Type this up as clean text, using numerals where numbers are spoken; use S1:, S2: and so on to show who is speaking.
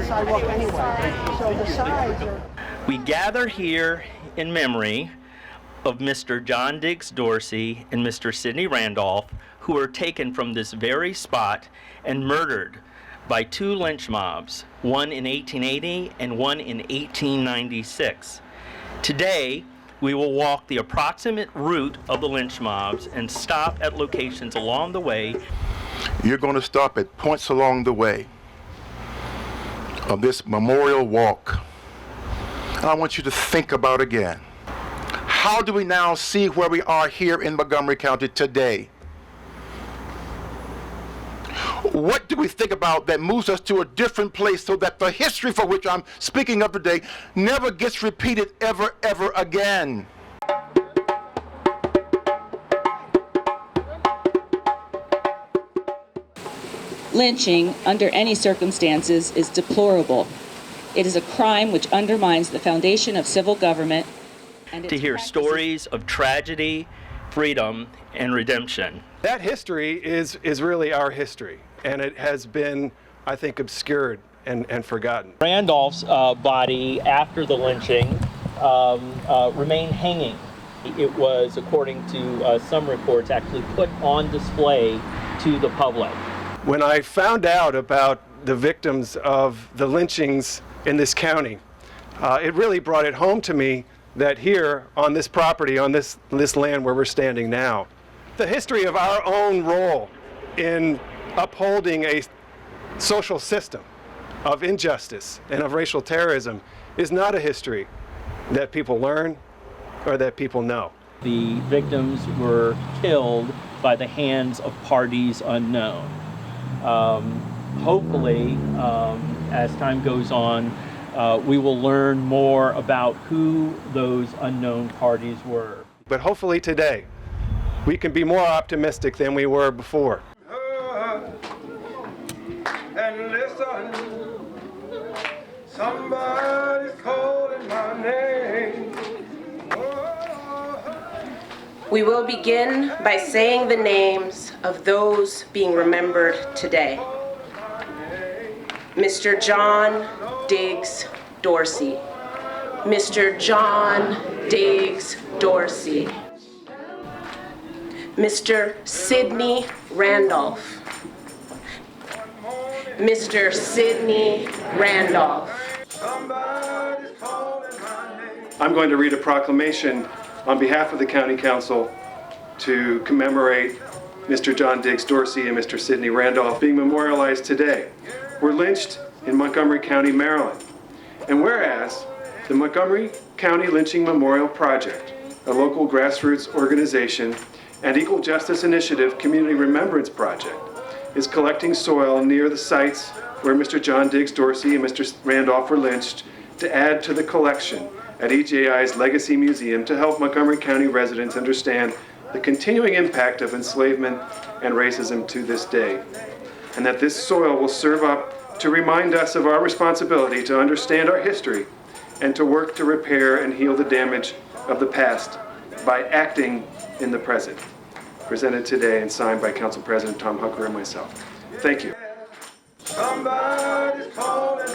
S1: sidewalk anyway. So the sides are...
S2: We gather here in memory of Mr. John Diggs-Dorsey and Mr. Sidney Randolph, who were taken from this very spot and murdered by two lynch mobs, one in 1880 and one in 1896. Today, we will walk the approximate route of the lynch mobs and stop at locations along the way.
S3: You're going to stop at points along the way of this memorial walk. I want you to think about again. How do we now see where we are here in Montgomery County today? What do we think about that moves us to a different place so that the history for which I'm speaking of today never gets repeated ever again?
S4: Lynching, under any circumstances, is deplorable. It is a crime which undermines the foundation of civil government. And
S2: to hear stories of tragedy, freedom, and redemption.
S5: That history is really our history, and it has been, I think, obscured and forgotten.
S2: Randolph's body, after the lynching, remained hanging. It was, according to some reports, actually put on display to the public.
S5: When I found out about the victims of the lynchings in this county, it really brought it home to me that here on this property, on this land where we're standing now, the history of our own role in upholding a social system of injustice and of racial terrorism is not a history that people learn or that people know.
S2: The victims were killed by the hands of parties unknown. Hopefully, as time goes on, we will learn more about who those unknown parties were.
S5: But hopefully today, we can be more optimistic than we were before.
S6: And listen, somebody's calling my name.
S7: We will begin by saying the names of those being remembered today. Mr. John Diggs-Dorsey. Mr. John Diggs-Dorsey. Mr. Sidney Randolph. Mr. Sidney Randolph.
S5: I'm going to read a proclamation on behalf of the County Council to commemorate Mr. John Diggs-Dorsey and Mr. Sidney Randolph being memorialized today. Were lynched in Montgomery County, Maryland. And whereas the Montgomery County Lynching Memorial Project, a local grassroots organization, and Equal Justice Initiative Community Remembrance Project, is collecting soil near the sites where Mr. John Diggs-Dorsey and Mr. Randolph were lynched to add to the collection at EJI's Legacy Museum to help Montgomery County residents understand the continuing impact of enslavement and racism to this day, and that this soil will serve up to remind us of our responsibility to understand our history and to work to repair and heal the damage of the past by acting in the present. Presented today and signed by Council President Tom Hucker and myself. Thank you.
S6: Somebody's calling